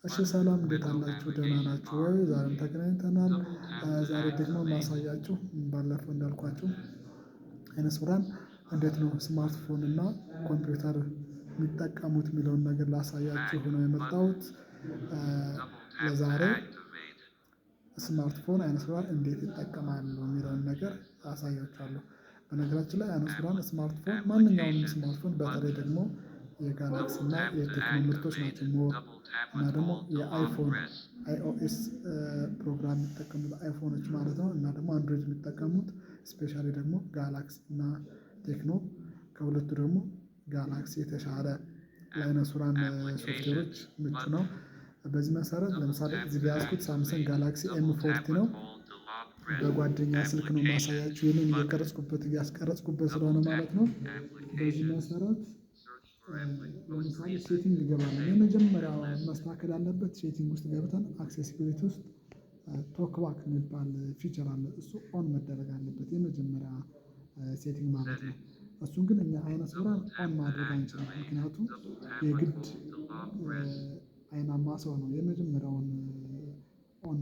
እሺ ሰላም እንዴት አላችሁ? ደህና ናችሁ ወይ? ዛሬም ተገናኝተናል። ዛሬ ደግሞ ማሳያችሁ ባለፈው እንዳልኳችሁ አይነ ስውራን እንዴት ነው ስማርትፎን እና ኮምፒውተር የሚጠቀሙት የሚለውን ነገር ላሳያችሁ ነው የመጣሁት። ለዛሬ ስማርትፎን አይነ ስውራን እንዴት ይጠቀማሉ የሚለውን ነገር አሳያችኋለሁ። በነገራችን ላይ አይነ ስውራን ስማርትፎን ማንኛውንም ስማርትፎን በተለይ ደግሞ የጋላክሲ እና የቴክኖ ምርቶች ናቸው ሞር እና ደግሞ የአይፎን አይኦኤስ ፕሮግራም የሚጠቀሙት አይፎኖች ማለት ነው እና ደግሞ አንድሮይድ የሚጠቀሙት ስፔሻሊ ደግሞ ጋላክሲ እና ቴክኖ ከሁለቱ ደግሞ ጋላክሲ የተሻለ ለአይነ ስውራን ሶፍትዌሮች ምቹ ነው። በዚህ መሰረት ለምሳሌ እዚህ ጋር ያዝኩት ሳምሰንግ ጋላክሲ ኤም40 ነው። በጓደኛ ስልክ ነው የማሳያችሁ ይህንን እያስቀረጽኩበት ስለሆነ ማለት ነው። በዚህ መሰረት ለምሳሌ ሴቲንግ እንገባለን። የመጀመሪያው ማስተካከል ያለበት ሴቲንግ ውስጥ ገብተን አክሴሲቢሊቲ ውስጥ ቶክባክ የሚባል ፊቸር አለ። እሱ ኦን መደረግ አለበት የመጀመሪያ ሴቲንግ ማለት ነው። እሱን ግን እኛ አይነ ስውራን ኦን ማድረግ አንችልም። ምክንያቱም የግድ አይናማ ሰው ነው የመጀመሪያውን ኦን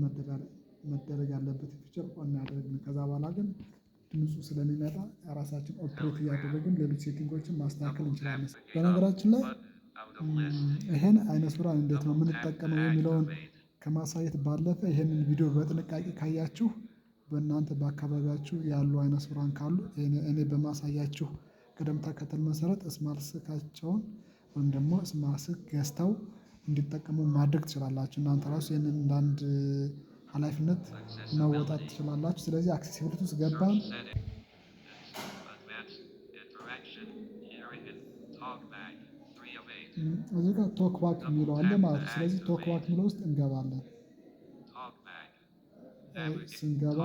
መደረግ ያለበት ፊቸር ኦን ያደርግን። ከዛ በኋላ ግን ድምፁ ስለሚመጣ ራሳችን ኦፕሬት እያደረግን ሌሎች ሴቲንጎችን ማስተካከል እንችላለን። በነገራችን ላይ ይሄን አይነ ስውራን እንዴት ነው የምንጠቀመው የሚለውን ከማሳየት ባለፈ ይሄንን ቪዲዮ በጥንቃቄ ካያችሁ በእናንተ በአካባቢያችሁ ያሉ አይነ ስውራን ካሉ እኔ በማሳያችሁ ቅደም ተከተል መሰረት ስማርት ስልካቸውን ወይም ደግሞ ስማርት ስልክ ገዝተው እንዲጠቀሙ ማድረግ ትችላላችሁ። እናንተ ራሱ ይሄንን እንደ አንድ ኃላፊነት መወጣት ትችላላችሁ። ስለዚህ አክሴሲቢሊቲ ውስጥ ገባን። እዚህ ጋር ቶክባክ የሚለው አለ ማለት ነው። ስለዚህ ቶክባክ የሚለው ውስጥ እንገባለን። ስንገባ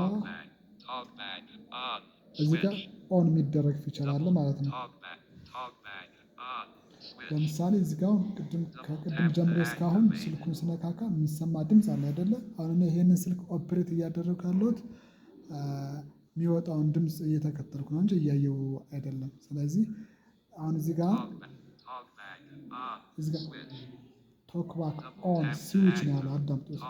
እዚህ ጋር ኦን የሚደረግ ፊቸር አለ ማለት ነው። ለምሳሌ እዚህ ጋር ከቅድም ጀምሮ እስካሁን ስልኩን ስነካካ የሚሰማ ድምጽ አለ አይደለ? አሁን እኔ ይሄንን ስልክ ኦፕሬት እያደረግኩ ያለሁት የሚወጣውን ድምጽ እየተከተልኩ ነው እንጂ እያየሁ አይደለም። ስለዚህ አሁን እዚህ ጋር ቶክባክ ኦን ስዊች ነው ያለው። አዳምጡት።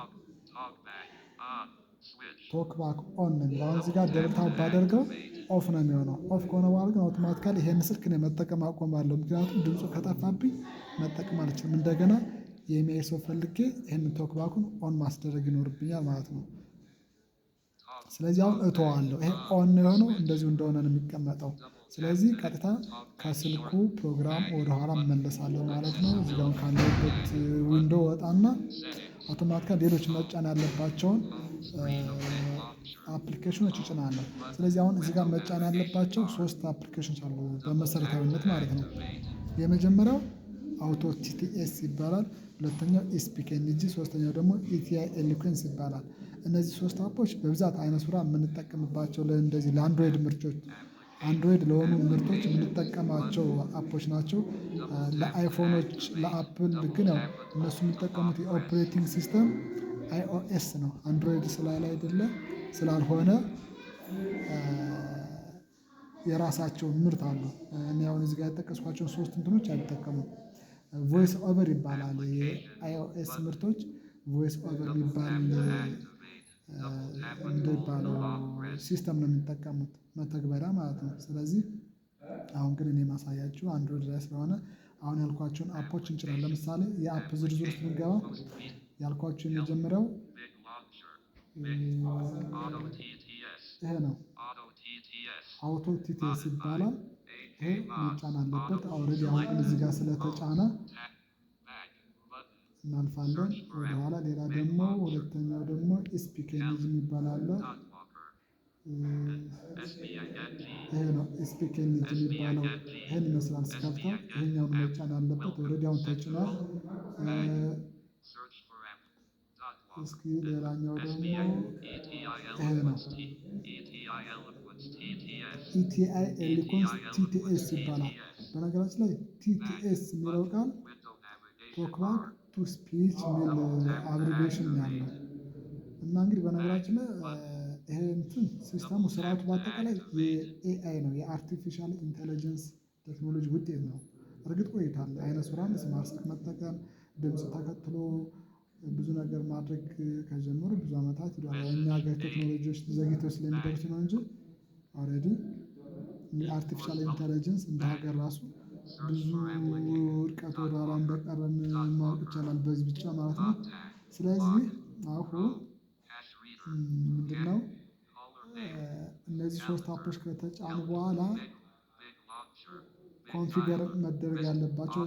ቶክባክ ኦን ነው የሚለው። አሁን እዚህ ጋር ደብል ታፕ ባደርገው ኦፍ ነው የሚሆነው። ኦፍ ከሆነ በኋላ ግን አውቶማቲካሊ ይሄን ስልክ እኔ መጠቀም አቆማለሁ። ምክንያቱም ድምፁ ከጠፋብኝ መጠቀም አልችልም። እንደገና የሚያይ ሰው ፈልጌ ይሄንን ቶክባኩን ኦን ማስደረግ ይኖርብኛል ማለት ነው። ስለዚህ አሁን እተዋለሁ። ይሄ ኦን የሆነው እንደዚሁ እንደሆነ ነው የሚቀመጠው። ስለዚህ ቀጥታ ከስልኩ ፕሮግራም ወደኋላ እመለሳለሁ ማለት ነው። እዚህ ጋር ካለሁበት ዊንዶ ወጣና አውቶማቲካሊ ሌሎች መጫን ያለባቸውን አፕሊኬሽኖች እጭናለሁ። ስለዚህ አሁን እዚህ ጋር መጫን ያለባቸው 3 አፕሊኬሽኖች አሉ በመሰረታዊነት ማለት ነው። የመጀመሪያው አውቶ ቲቲኤስ ይባላል። ሁለተኛው ኢስፒክ ኤንጂ፣ ሶስተኛው ደግሞ ኢቲአይ ኤሎኩዌንስ ይባላል። እነዚህ 3 አፖች በብዛት አይነ ስውራን የምንጠቀምባቸው ለእንደዚህ ለአንድሮይድ ምርቶች አንድሮይድ ለሆኑ ምርቶች የምንጠቀማቸው አፖች ናቸው። ለአይፎኖች ለአፕል ግን ያው እነሱ የሚጠቀሙት የኦፕሬቲንግ ሲስተም አይኦኤስ ነው። አንድሮይድ ስላላይደለ ስላልሆነ የራሳቸውን ምርት አሉ። እኔ አሁን እዚህ ጋር የጠቀስኳቸውን 3 እንትኖች አይጠቀሙም። ቮይስ ኦቨር ይባላል የአይኦኤስ ምርቶች ቮይስ ኦቨር የሚባል እንደሚባለው ሲስተም ነው የሚጠቀሙት መተግበሪያ ማለት ነው። ስለዚህ አሁን ግን እኔ ማሳያችሁ አንድሮይድ ላይ ስለሆነ አሁን ያልኳቸውን አፖች እንጭናለን። ለምሳሌ የአፕ ዝርዝር ውስጥ ብንገባ ያልኳችሁ የመጀመሪያው ይሄ ነው። አውቶ ቲቲኤስ ይባላል። ይሄ መጫን አለበት። ኦልሬዲ አሁን ግን እዚህ ጋር ስለተጫነ እናልፋለን ወደኋላ። ሌላ ደግሞ ሁለተኛው ደግሞ ኢስፒክ ኤንጂ የሚባል አለ። ይሄ ነው ኢስፒክ ኤንጂ የሚባለው። ይሄን ይመስላል ስከፍተው። ይሄኛውን መጫን አለበት። ኦልሬዲ አሁን ተጭኗል። እስኪ ሌላኛው ደግሞ ይሄ ነው። ኢቲአይ ኤሎኩዌንስ ቲቲኤስ ይባላል። በነገራችን ላይ ቲቲኤስ የሚለው ቃል ቶክባክ ቱ ስፒች የሚል አብሪቬሽን ነው ያለው። እና እንግዲህ በነገራችን ላይ ይሄ እንትን ሲስተሙ ስርዓቱ በአጠቃላይ የኤአይ ነው፣ የአርቲፊሻል ኢንተለጀንስ ቴክኖሎጂ ውጤት ነው። እርግጥ ቆይቷል አይነ ስውራን ስማርት ስልክ መጠቀም ድምጽ ተከትሎ ብዙ ነገር ማድረግ ከጀመሩ ብዙ አመታት ሄዷል። እኛ ሀገር ቴክኖሎጂዎች ዘግይተው ስለሚደርሱ ነው እንጂ ኦልሬዲ አርቲፊሻል ኢንተለጀንስ እንደ ሀገር ራሱ ብዙ ርቀት ወደኋላ እንደቀረን ማወቅ ይቻላል በዚህ ብቻ ማለት ነው። ስለዚህ አሁን ምንድነው እነዚህ ሶስት አፖች ከተጫኑ በኋላ ኮንፊገር መደረግ ያለባቸው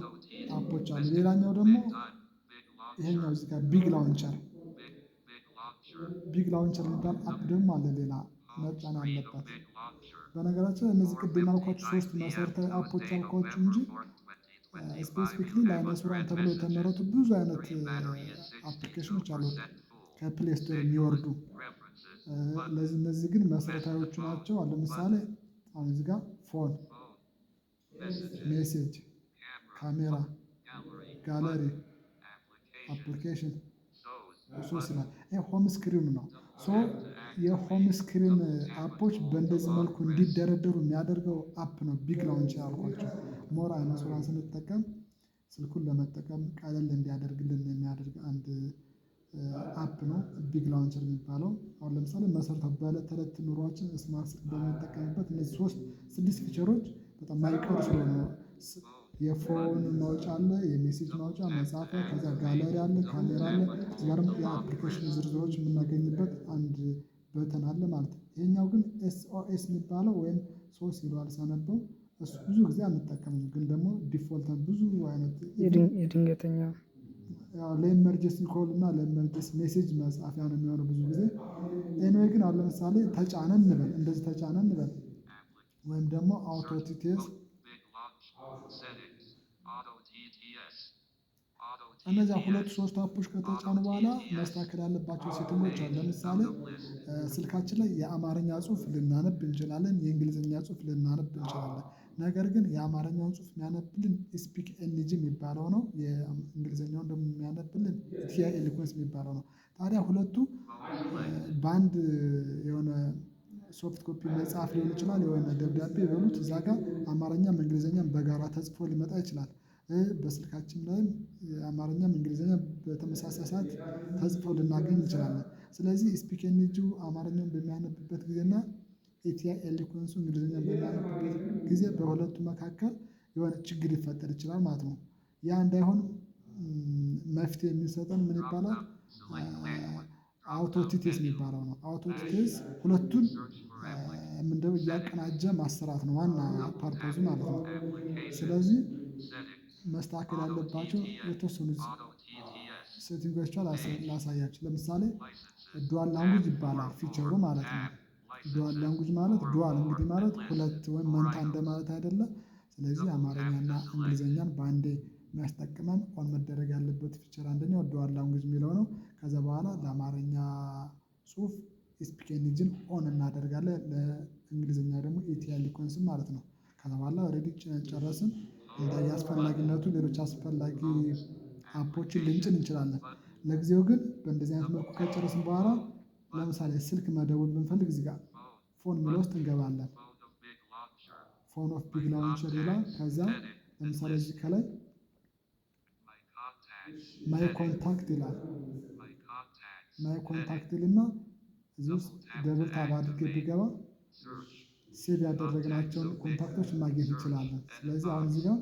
አፖች አሉ። ሌላኛው ደግሞ ይሄኛው እዚህ ጋር ቢግ ላውንቸር የሚባል አፕ ደግሞ አለ ሌላ መጫን አለበት። በነገራችን ላይ እነዚህ ቅድም ያልኳችሁ ሶስት መሰረታዊ አፖች ያልኳችሁ እንጂ ስፔሲፊክሊ ለዓይነ ስውራን ተብሎ የተመረቱ ብዙ አይነት አፕሊኬሽኖች አሉ ከፕሌይ ስቶር የሚወርዱ። እነዚህ ግን መሰረታዊዎቹ ናቸው። አሁን ለምሳሌ አሁን እዚህ ጋር ፎን፣ ሜሴጅ፣ ካሜራ፣ ጋለሪ፣ አፕሊኬሽን ሶስት ነው። ይሄ ሆም ስክሪን ነው። ሶ የሆም ስክሪን አፖች በእንደዚህ መልኩ እንዲደረደሩ የሚያደርገው አፕ ነው ቢግ ላውንቸር ያልኳቸው። ሞር ዓይነ ስውራን ስንጠቀም ስልኩን ለመጠቀም ቀለል እንዲያደርግልን የሚያደርግ አንድ አፕ ነው ቢግ ላውንቸር የሚባለው። አሁን ለምሳሌ መሰረታዊ በዕለት ተዕለት ኑሯችን ስማርት ስልክ በምንጠቀምበት እነዚህ ሶስት ስድስት ፊቸሮች በጣም የማይቀሩ ስለሆነ የፎን ማውጫ አለ፣ የሜሴጅ ማውጫ፣ መጻፊያ፣ ከዛ ጋለሪ አለ፣ ካሜራ አለ፣ እዚህ ጋር ደግሞ የአፕሊኬሽን ዝርዝሮች የምናገኝበት አንድ በተን አለ ማለት ነው። ይሄኛው ግን ኤስኦኤስ የሚባለው ወይም ሶስ ይለዋል ሳነበው እሱ ብዙ ጊዜ አንጠቀምም፣ ግን ደግሞ ዲፎልት ብዙ አይነት የድንገተኛ ለኤመርጀንሲ ኮል እና ለኤመርጀንሲ ሜሴጅ መጻፊያ ነው የሚሆነው ብዙ ጊዜ። ኤኒዌይ ግን አሁን ለምሳሌ ተጫነን እንበል፣ እንደዚህ ተጫነን እንበል ወይም ደግሞ አውቶ ቲቲኤስ እነዚያ ሁለት ሶስት አፖች ከተጫኑ በኋላ ማስተካከል ያለባቸው ሴቲንጎች አሉ። ለምሳሌ ስልካችን ላይ የአማርኛ ጽሁፍ ልናነብ እንችላለን፣ የእንግሊዝኛ ጽሁፍ ልናነብ እንችላለን። ነገር ግን የአማርኛውን ጽሁፍ የሚያነብልን ስፒክ ኤንጂ የሚባለው ነው። የእንግሊዝኛውን ደግሞ የሚያነብልን ቲአይ ኤሎኩዌንስ የሚባለው ነው። ታዲያ ሁለቱ በአንድ የሆነ ሶፍት ኮፒ መጽሐፍ ሊሆን ይችላል፣ የሆነ ደብዳቤ በሉት እዛ ጋር አማርኛም እንግሊዝኛም በጋራ ተጽፎ ሊመጣ ይችላል። በስልካችን ላይም አማርኛም እንግሊዝኛ በተመሳሳይ ሰዓት ተጽፎ ልናገኝ እንችላለን። ስለዚህ ስፒክ ኤንጂው አማርኛውን በሚያነብበት ጊዜና ኤቲአይ ኤሎኩዌንሱ እንግሊዝኛን በሚያነብበት ጊዜ በሁለቱ መካከል የሆነ ችግር ሊፈጠር ይችላል ማለት ነው። ያ እንዳይሆን መፍትሄ የሚሰጠን ምን ይባላል? አውቶ ቲቲኤስ የሚባለው ነው። አውቶ ቲቲኤስ ሁለቱን ምንድነው እያቀናጀ ማሰራት ነው ዋና ፐርፐዙ ማለት ነው። ስለዚህ መስተካከል ያለባቸው የተወሰኑ ሴቲንጎች ላሳያችሁ። ለምሳሌ ዱዋል ላንጉጅ ይባላል ፊቸሩ ማለት ነው። ዱዋል ላንጉጅ ማለት ዱዋል እንግዲህ ማለት ሁለት ወይም መንታ እንደማለት አይደለም። ስለዚህ አማርኛና እንግሊዝኛን በአንዴ የሚያስጠቅመን ኦን መደረግ ያለበት ፊቸር አንደኛው ዱዋል ላንጉጅ የሚለው ነው። ከዛ በኋላ ለአማርኛ ጽሁፍ ስፒክ ኤንጂን ኦን እናደርጋለን፣ ለእንግሊዝኛ ደግሞ ኤቲአይ ኤሎኩዌንስን ማለት ነው። ከዛ በኋላ ኦልሬዲ ጨረስን። እንደየ አስፈላጊነቱ ሌሎች አስፈላጊ አፖችን ልንጭን እንችላለን። ለጊዜው ግን በእንደዚህ አይነት መልኩ ከጨረስን በኋላ ለምሳሌ ስልክ መደወል ብንፈልግ እዚህ ጋር ፎን የሚለው ውስጥ እንገባለን። ፎን ኦፍ ቢግ ላውንቸር ይላል። ከዛ ለምሳሌ እዚህ ከላይ ማይ ኮንታክት ይላል። ማይ ኮንታክት ይልና እዚህ ውስጥ ደብል ታብ አድርጌ ብገባ ሴቭ ያደረግናቸውን ኮንታክቶች ማግኘት እንችላለን። ስለዚህ አሁን እዚህ ጋር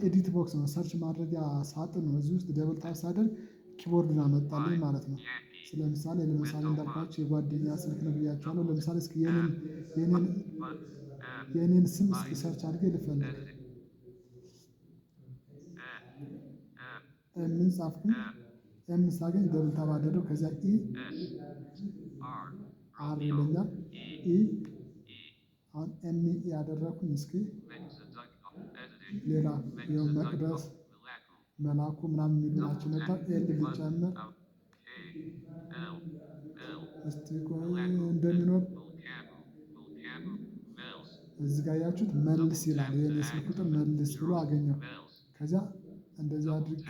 ኤዲት ቦክስ ነው፣ ሰርች ማድረጊያ ሳጥን ነው። እዚህ ውስጥ ደብል ታብ ሳደርግ ኪቦርድን አመጣልኝ ማለት ነው። ለምሳሌ እንዳልኳቸው የጓደኛ ስልክ ነው ብያቸዋለሁ። ለምሳሌ እስኪ የኔን ስም እስኪ ሰርች አድርጌ ልፈልግ። ምን ጻፍኩኝ? ኤም ሳገኝ ደብል ታብ አደረግኩ። ከዚያ አር ይለኛል። አሁን ኤም ያደረኩኝ እስኪ ሌላ ይኸው መቅደስ መላኩ ምናምን የሚሉ ናቸው። መጣ ኤል ልጨምር እስቲ ቆይ እንደሚኖር እዚህ ጋር ያያችሁት መልስ ይላል። የኔ ስልክ ቁጥር መልስ ብሎ አገኘው። ከዚያ እንደዚህ አድርጌ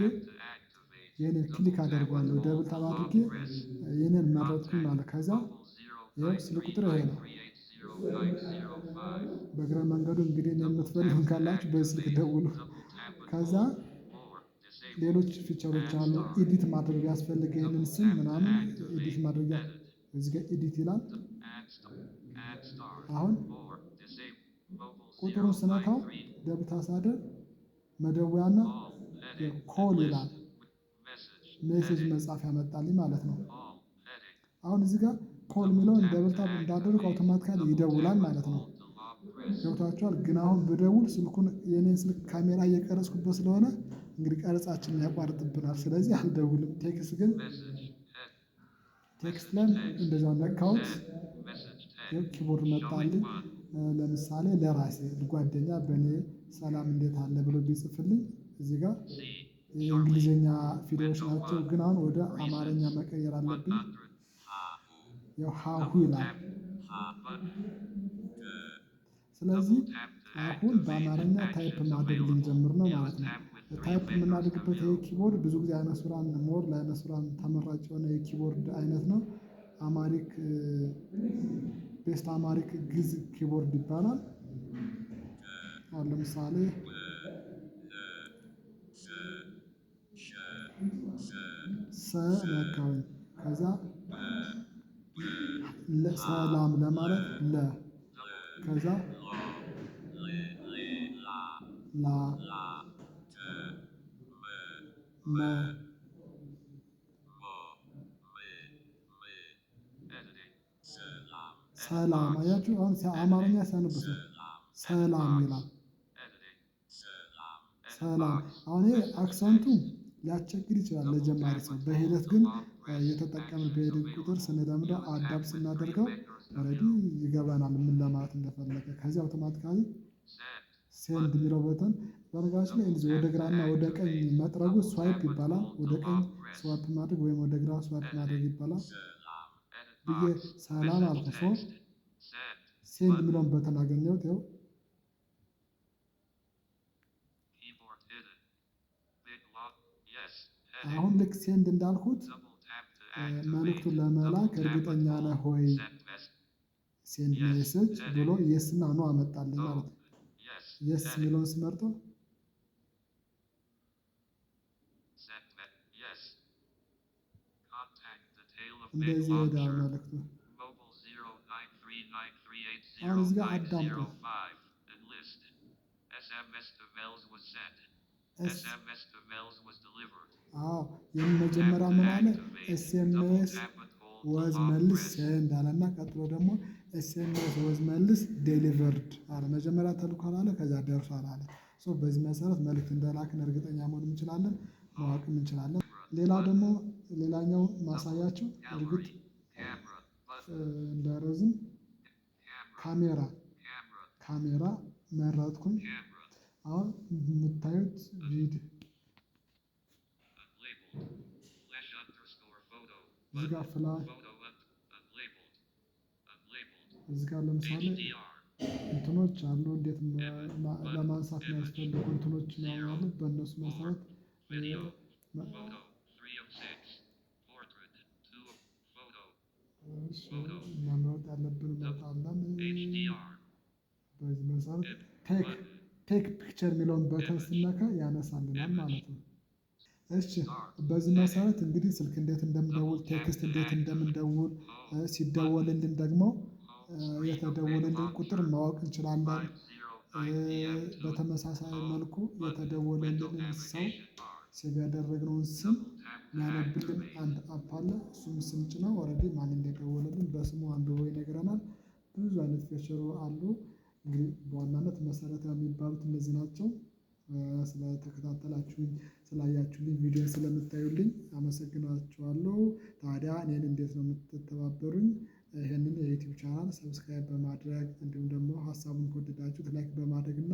የኔን ክሊክ አደርገዋለሁ። ደብል ታብ አድርጌ የኔን መረጥኩኝ ማለት። ከዛ ይኸው ስልክ ቁጥር ይሄ ነው። በእግረ መንገዱ እንግዲህ የምትፈልጉ ካላችሁ በስልክ ደውሉ። ከዛ ሌሎች ፊቸሮች አሉ። ኤዲት ማድረግ ቢያስፈልግ ይህንን ስም ምናምን ኤዲት ማድረጊያ እዚህ ጋር ኤዲት ይላል። አሁን ቁጥሩን ስነካው ደብል ሳደርግ መደወያና ኮል ይላል። ሜሴጅ መጻፍ ያመጣልኝ ማለት ነው። አሁን እዚህ ጋር ኮል የሚለውን ደብል ታፕ እንዳደርግ አውቶማቲካሊ ይደውላል ማለት ነው። ገብቷችኋል? ግን አሁን ብደውል ስልኩን የኔን ስልክ ካሜራ እየቀረጽኩበት ስለሆነ እንግዲህ ቀረጻችንን ያቋርጥብናል። ስለዚህ አልደውልም። ቴክስት ላይ እንደዛው ነካሁት ኪቦርድ መጣልኝ። ለምሳሌ ለራሴ ጓደኛ በእኔ ሰላም እንዴት አለ ብሎ ቢጽፍልኝ እዚህ ጋር የእንግሊዝኛ ፊደሎች ናቸው፣ ግን አሁን ወደ አማርኛ መቀየር አለብኝ። ያው ሀሁ ይላል። ስለዚህ አሁን በአማርኛ ታይፕ ማድረግ ልንጀምር ነው ማለት ነው። ታይፕ የምናደርግበት የኪቦርድ ብዙ ጊዜ አይነ ስውራን ሞር ለአይነ ስውራን ተመራጭ የሆነ የኪቦርድ አይነት ነው። አማሪክ ቤስት አማሪክ ግዕዝ ኪቦርድ ይባላል። አሁን ለምሳሌ ሰ ነካሁኝ። ከዛ ሰላም ለማለት ለ ከዛ ላ መ ሰላም አያችሁ። አሁን አማርኛ ሲያነብስ ነው ሰላም ይላል። ሰላም አሁን ይሄ አክሰንቱ ሊያስቸግር ይችላል ለጀማሪ ሰው። በሂደት ግን እየተጠቀምን በሄድን ቁጥር ስንለምደው አዳፕት ስናደርገው ኦልሬዲ ይገባናል ምን ለማለት እንደፈለገ። ከዚህ አውቶማቲካሊ ሴንድ የሚለው በተን በነገራችን ላይ እንደዚህ ወደ ግራና ወደ ቀኝ መጥረጉ ስዋይፕ ይባላል። ወደ ቀኝ ስዋይፕ ማድረግ ወይም ወደ ግራ ስዋይፕ ማድረግ ይባላል። ብዬ ሰላም አልኩ። ሴንድ የሚለውን በተን አገኘሁት። ይኸው አሁን ልክ ሴንድ እንዳልኩት መልእክቱን ለመላክ እርግጠኛ ነህ ሆይ ሴንድ ሜሴጅ ብሎ የስና ኖ አመጣልኝ ማለት ነው። የስ የሚለውን ስመርጠው እንደዚህ ይሄዳል መልእክቱ። አሁን እዚህ ጋር አዳምጡ። የመጀመሪያ ምን አለ? ኤስኤምኤስ ወዝ መልስ ሴንድ አለና ቀጥሎ ደግሞ ኤስኤምኤስ ወዝ መልስ ዴሊቨርድ አለ። መጀመሪያ ተልኳል አለ፣ ከዛ ደርሷል አለ። በዚህ መሰረት መልእክት እንደላክን እርግጠኛ መሆን እንችላለን፣ ማወቅም እንችላለን። ሌላው ደግሞ ሌላኛው ማሳያችሁ እርግጥ እንዳይረዝም ካሜራ መረጥኩኝ። አሁን የምታዩት ቪዲዮ እዚህ ጋር ፍላሽ እዚህ ጋር ለምሳሌ እንትኖች አሉ። እንዴት ለማንሳት የሚያስፈልጉ እንትኖች ያሉ በእነሱ መሰረት መምረጥ ያለብን እንመርጣለን። በዚህ መሰረት ቴክ ፒክቸር የሚለውን በተን ስነካ ያነሳልናል ማለት ነው። እሺ በዚህ መሰረት እንግዲህ ስልክ እንዴት እንደምደውል፣ ቴክስት እንዴት እንደምንደውል፣ ሲደወልልን ደግሞ የተደወለልን ቁጥር ማወቅ እንችላለን። በተመሳሳይ መልኩ የተደወለልንን ሰው ሴቭ ያደረግነውን ስም የሚያነብልን አንድ አፕ አለ። እሱም ስም ጭነው ኦልሬዲ ማን እንደደወለልን በስሙ አንብቦ ይነግረናል። ብዙ አይነት ፊቸር አሉ። እንግዲህ በዋናነት መሰረታዊ የሚባሉት እነዚህ ናቸው። ስለተከታተላችሁኝ፣ ስላያችሁልኝ፣ ቪዲዮን ስለምታዩልኝ አመሰግናችኋለሁ። ታዲያ እኔን እንዴት ነው የምትተባበሩኝ? ይህንን የዩቲዩብ ቻናል ሰብስክራይብ በማድረግ እንዲሁም ደግሞ ሀሳቡን ከወደዳችሁት ላይክ በማድረግ እና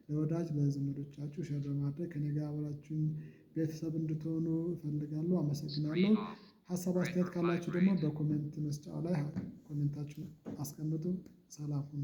ለወዳጅ ለዘመዶቻችሁ ሼር በማድረግ ከኔ ጋር አብራችሁኝ ቤተሰብ እንድትሆኑ እፈልጋለሁ። አመሰግናለሁ። ሀሳብ አስተያየት ካላችሁ ደግሞ በኮሜንት መስጫው ላይ ኮሜንታችሁን አስቀምጡ። ሰላም ሁኑ።